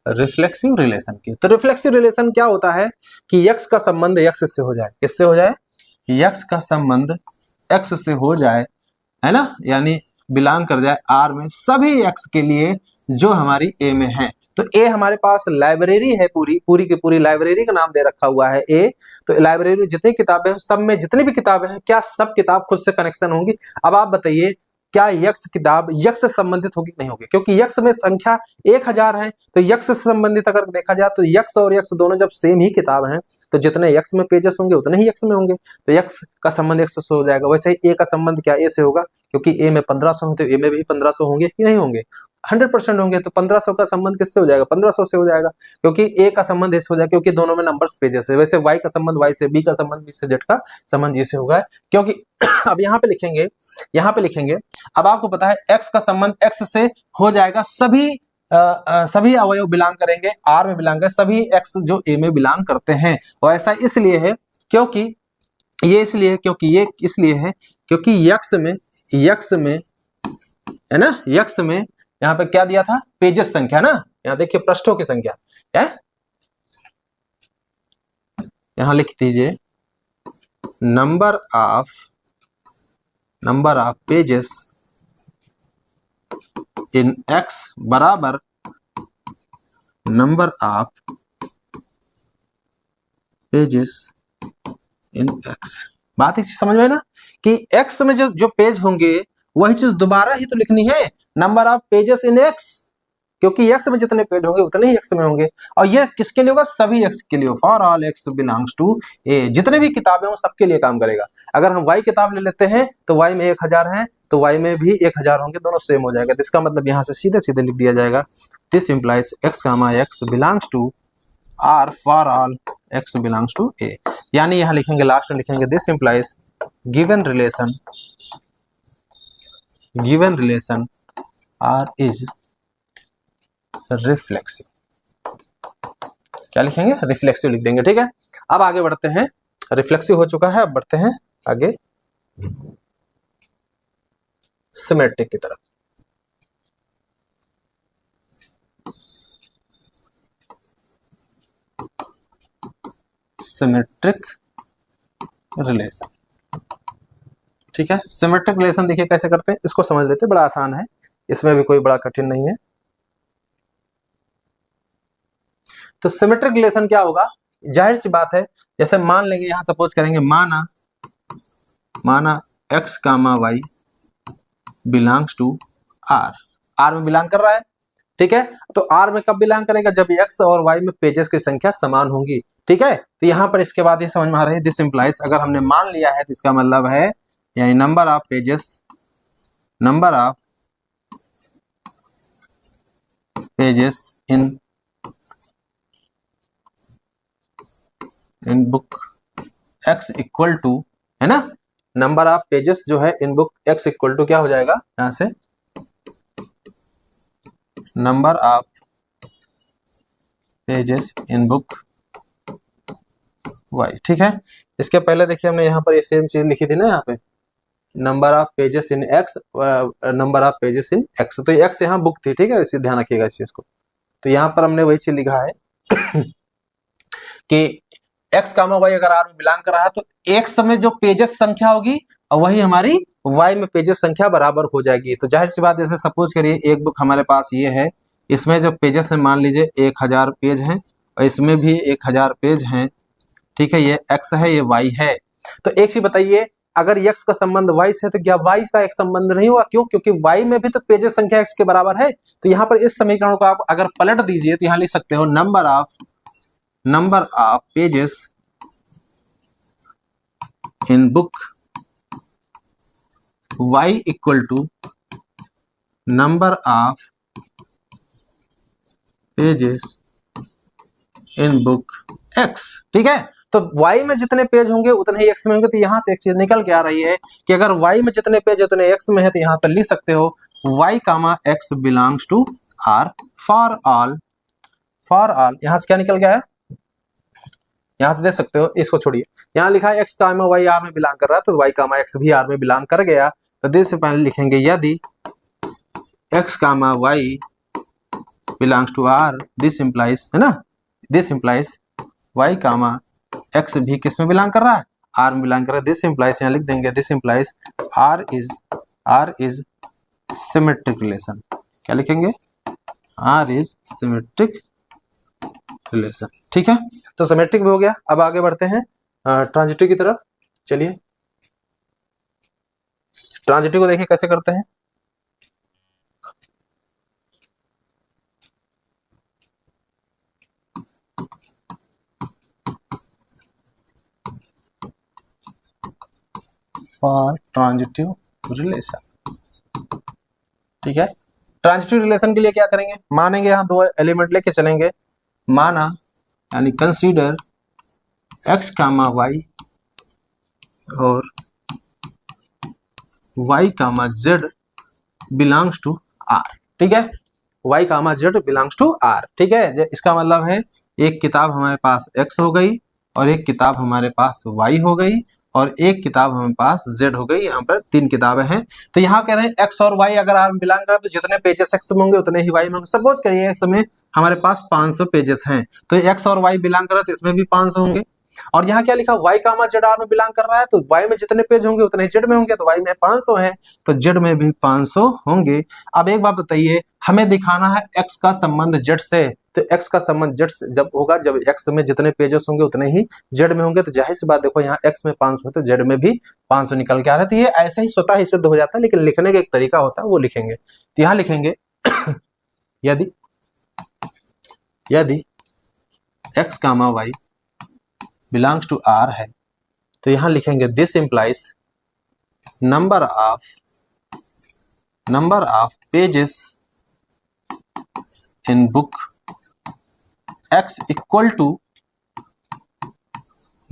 रिफ्लेक्सिव रिलेशन की, तो रिफ्लेक्सिव रिलेशन क्या होता है कि यक्स का संबंध यक्स से हो जाए। किससे हो जाए? यक्स का संबंध एक्स से हो जाए, है ना, यानी बिलोंग कर जाए आर में सभी एक्स के लिए जो हमारी ए में है। तो ए हमारे पास लाइब्रेरी है, पूरी की पूरी लाइब्रेरी का नाम दे रखा हुआ है ए। तो लाइब्रेरी में जितनी किताबें हैं, सब में जितनी भी किताबें हैं, क्या सब किताब खुद से कनेक्शन होंगी? अब आप बताइए क्या यक्स किताब यक्स से संबंधित होगी? नहीं होगी, क्योंकि यक्स में संख्या 1000 है। तो यक्स से संबंधित अगर देखा जाए तो यक्स और यक्स दोनों जब सेम ही किताब हैं, तो जितने यक्स में पेजेस होंगे उतने ही यक्स में होंगे। तो यक्स का संबंध यक्स से हो जाएगा। वैसे ही ए का संबंध क्या ए से होगा? क्योंकि ए में 1500 है तो ए में भी 1500 होंगे कि नहीं होंगे? 100% होंगे। तो 1500 का संबंध किससे हो जाएगा? 1500 से हो जाएगा, क्योंकि ए का संबंध ए से हो जाएगा, क्योंकि दोनों में नंबर्स पेजेस है। वैसे वाई का संबंध वाई से, बी का संबंध बी से, जेड का संबंध जी से होगा, क्योंकि अब यहाँ पे लिखेंगे अब आपको पता है एक्स का संबंध एक्स से हो जाएगा। सभी अवयव बिलोंग करेंगे आर में, बिलोंग करेंगे सभी एक्स जो ए में बिलोंग करते हैं। और ऐसा इसलिए है क्योंकि ये इसलिए है क्योंकि यक्स में है ना, यक्स में यहाँ पे क्या दिया था? पेजेस संख्या ना। यहाँ देखिए पृष्ठों की संख्या है, यहाँ लिख दीजिए number of pages in x बराबर number of pages in x. बात इसी समझ में ना कि एक्स में जो पेज होंगे वही चीज दोबारा ही तो लिखनी है, number of pages in x, क्योंकि एक्स में जितने पेज होंगे उतने ही एक्स में होंगे। और ये किसके लिए होगा? सभी एक्स के लिए। For all x belongs to A, जितने भी किताबें हो सबके लिए काम करेगा। अगर हम वाई किताब ले लेते हैं तो वाई में 1000 है तो वाई में भी 1000 होंगे, दोनों सेम हो जाएगा। इसका मतलब यहाँ से सीधे सीधे लिख दिया जाएगा this implies x comma x belongs to R for all x belongs to A. यानी यहाँ लिखेंगे, लास्ट में लिखेंगे this implies given relation R is reflexive. क्या लिखेंगे? रिफ्लेक्सिव लिख देंगे, ठीक है। अब आगे बढ़ते हैं, रिफ्लेक्सिव हो चुका है, अब बढ़ते हैं आगे सिमेट्रिक की तरफ। सिमेट्रिक रिलेशन, ठीक है। सिमेट्रिक रिलेशन देखिए कैसे करते हैं, इसको समझ लेते हैं, बड़ा आसान है, इसमें भी कोई बड़ा कठिन नहीं है। तो सिमेट्रिक रिलेशन क्या होगा, जाहिर सी बात है, जैसे मान लेंगे यहां सपोज करेंगे माना x comma y belongs to r, r में बिलोंग कर रहा है, ठीक है। तो r में कब बिलोंग करेगा, जब x और y में पेजेस की संख्या समान होंगी, ठीक है। तो यहाँ पर इसके बाद ये समझ में आ रहा है, दिस इंप्लाइज, अगर हमने मान लिया है तो इसका मतलब है यानी number of pages in book x equal to, है ना, नंबर ऑफ पेजेस जो है in book x equal to क्या हो जाएगा, यहां से number of pages in book y, ठीक है। इसके पहले देखिए हमने यहाँ पर ये सेम चीज लिखी थी ना, यहाँ पे number of pages in x, number of pages in x, तो x यहाँ बुक थी, ठीक है, इसे ध्यान रखिएगा इस चीज को। तो यहाँ पर हमने वही चीज लिखा है कि x कामा y अगर r में बिलोंग कर रहा है तो x में जो पेजेस संख्या होगी और वही हमारी y में पेजेस संख्या बराबर हो जाएगी। तो जाहिर सी बात, जैसे सपोज करिए एक बुक हमारे पास ये है, इसमें जो पेजेस है मान लीजिए 1000 पेज हैं और इसमें भी 1000 पेज हैं, ठीक है, ये x है ये y है। तो एक चीज बताइए, अगर x का संबंध y से है तो क्या y का एक संबंध नहीं हुआ, क्यों, क्योंकि y में भी तो पेजेस संख्या x के बराबर है। तो यहाँ पर इस समीकरण को आप अगर पलट दीजिए तो यहाँ लिख सकते हो number of pages in book y equal to number of pages in book x, ठीक है। तो y में जितने पेज होंगे उतने ही x में होंगे। तो यहां से एक चीज निकल के आ रही है कि अगर y में जितने पेज उतने x में है तो यहां पर लिख सकते हो y comma x belongs to r for all, यहां से क्या निकल गया है, यहां से देख सकते हो, इसको छोड़िए, यहां लिखा है x कामा y r में बिलोंग कर रहा है, तो y कामा x भी r में बिलोंग कर गया। तो दिस से पहले लिखेंगे यदि x comma y belongs to r, this implies, है ना, this implies y comma x भी किस में बिलोंग कर रहा है, r में बिलोंग कर रहा है। दिस इंप्लाइज, यहाँ लिख देंगे this implies r is symmetric relation, क्या लिखेंगे, r इज सिमेट्रिक रिलेशन, ठीक है। तो सिमेट्रिक भी हो गया। अब आगे बढ़ते हैं ट्रांजिटिव की तरफ। चलिए ट्रांजिटिव को देखिए कैसे करते हैं। फॉर ट्रांजिटिव रिलेशन, ठीक है। ट्रांजिटिव रिलेशन के लिए क्या करेंगे, मानेंगे यहाँ दो एलिमेंट लेके चलेंगे, माना यानी कंसीडर x कामा y और y comma z belongs to r, ठीक है, y comma z belongs to r, ठीक है। इसका मतलब है एक किताब हमारे पास x हो गई और एक किताब हमारे पास y हो गई और एक किताब हमारे पास z हो गई, यहाँ पर 3 किताबें हैं। तो यहाँ कह रहे हैं x और y अगर r में बिलोंग कर रहा है तो जितने पेजेस x में होंगे उतने ही y में होंगे। सपोज करिए x में हमारे पास 500 पेजेस हैं, तो x और y बिलोंग कर रहा है तो इसमें भी 500 होंगे। और यहाँ क्या लिखा, y कामा z r में बिलोंग कर रहा है तो y में जितने पेज होंगे उतने ही z में होंगे, तो y में 500 है तो z में भी 500 होंगे। अब एक बात बताइए, हमें दिखाना है x का संबंध z से, तो x का संबंध z से जब होगा जब x में जितने पेजेस होंगे उतने ही z में होंगे। तो जाहिर सी बात, देखो यहाँ x में 500 है तो z में भी 500 निकल के आ रहा है। तो ये ऐसे ही स्वतः ही सिद्ध हो जाता है, लेकिन लिखने का एक तरीका होता है, वो लिखेंगे। तो यहाँ लिखेंगे यदि x comma y belongs to r है तो यहां लिखेंगे this implies number of pages in book x equal to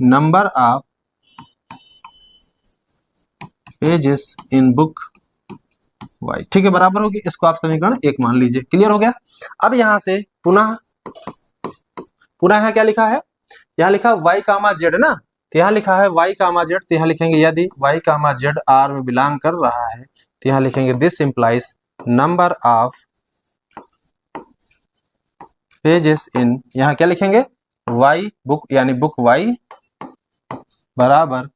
number of pages in book y, ठीक है, बराबर होगी। इसको आप समीकरण 1 मान लीजिए। क्लियर हो गया। अब यहां से पुनः यहाँ क्या लिखा है, यहाँ लिखा y कामा z ना, तो यहाँ लिखा है y कामा z, तो यहाँ लिखेंगे यदि y कामा z r में बिलोंग कर रहा है तो यहाँ लिखेंगे this implies number of pages इन, यहाँ क्या लिखेंगे y बुक यानी बुक y बराबर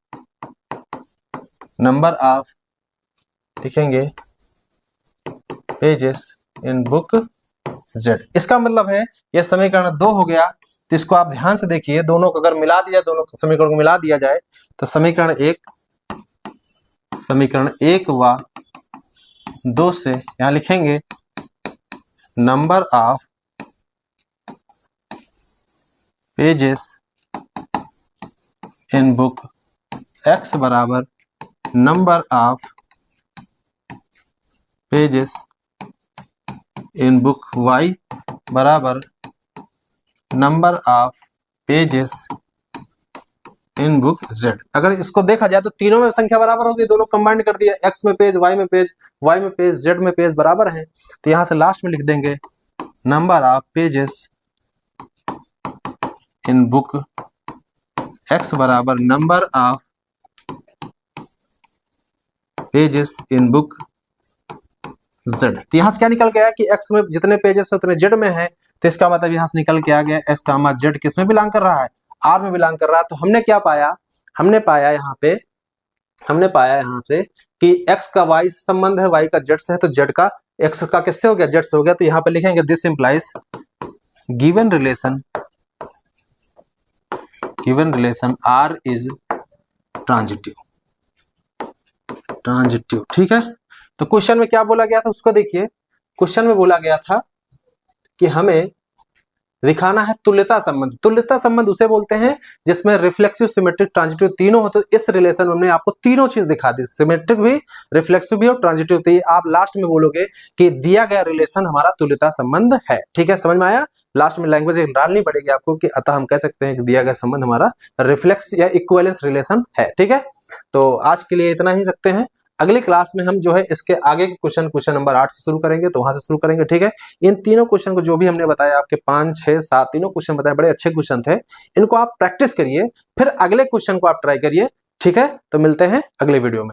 नंबर ऑफ, लिखेंगे पेजेस इन बुक जेड। इसका मतलब है यह समीकरण 2 हो गया। तो इसको आप ध्यान से देखिए, दोनों को अगर मिला दिया, दोनों समीकरण को मिला दिया जाए तो समीकरण 1 व 2 से यहां लिखेंगे number of pages in book x बराबर number of pages in book y बराबर number of pages in book z। अगर इसको देखा जाए तो तीनों में संख्या बराबर होगी, दोनों कंबाइंड कर दिया, x में पेज, y में पेज, z में पेज बराबर है। तो यहां से लास्ट में लिख देंगे number of pages in book x बराबर number of pages in book z। तो यहां से क्या निकल गया कि x में जितने पेजेस है उतने z में है। तो इसका मतलब यहां से निकल के आ गया x कामा z किस में बिलोंग कर रहा है, r में बिलोंग कर रहा है। तो हमने क्या पाया, हमने पाया यहाँ से कि x का y से संबंध है, y का z से है, तो z का x का किससे हो गया, z से हो गया। तो यहाँ पे लिखेंगे this implies given relation r is transitive. ठीक है। तो क्वेश्चन में क्या बोला गया था उसको देखिए। क्वेश्चन में बोला गया था कि हमें दिखाना है तुल्यता संबंध। तुल्यता संबंध उसे बोलते हैं जिसमें रिफ्लेक्सिव, सिमेट्रिक, ट्रांजिटिव तीनों होते। इस रिलेशन में हमने आपको तीनों चीज दिखा दी, सिमेट्रिक भी, रिफ्लेक्सिव भी और ट्रांजिटिव। तो ये आप लास्ट में बोलोगे कि दिया गया रिलेशन हमारा तुल्यता संबंध है। ठीक है, समझ में आया। लास्ट में लैंग्वेज डालनी पड़ेगी आपको कि अतः हम कह सकते हैं कि दिया गया संबंध हमारा रिफ्लेक्स या इक्विवेलेंस रिलेशन है। ठीक है, तो आज के लिए इतना ही रखते हैं। अगली क्लास में हम जो है इसके आगे के क्वेश्चन नंबर 8 से शुरू करेंगे, तो वहां से शुरू करेंगे। ठीक है, इन तीनों क्वेश्चन को जो भी हमने बताया, आपके 5, 6, 7 तीनों क्वेश्चन बताए, बड़े अच्छे क्वेश्चन थे। इनको आप प्रैक्टिस करिए, फिर अगले क्वेश्चन को आप ट्राई करिए। ठीक है, तो मिलते हैं अगले वीडियो में।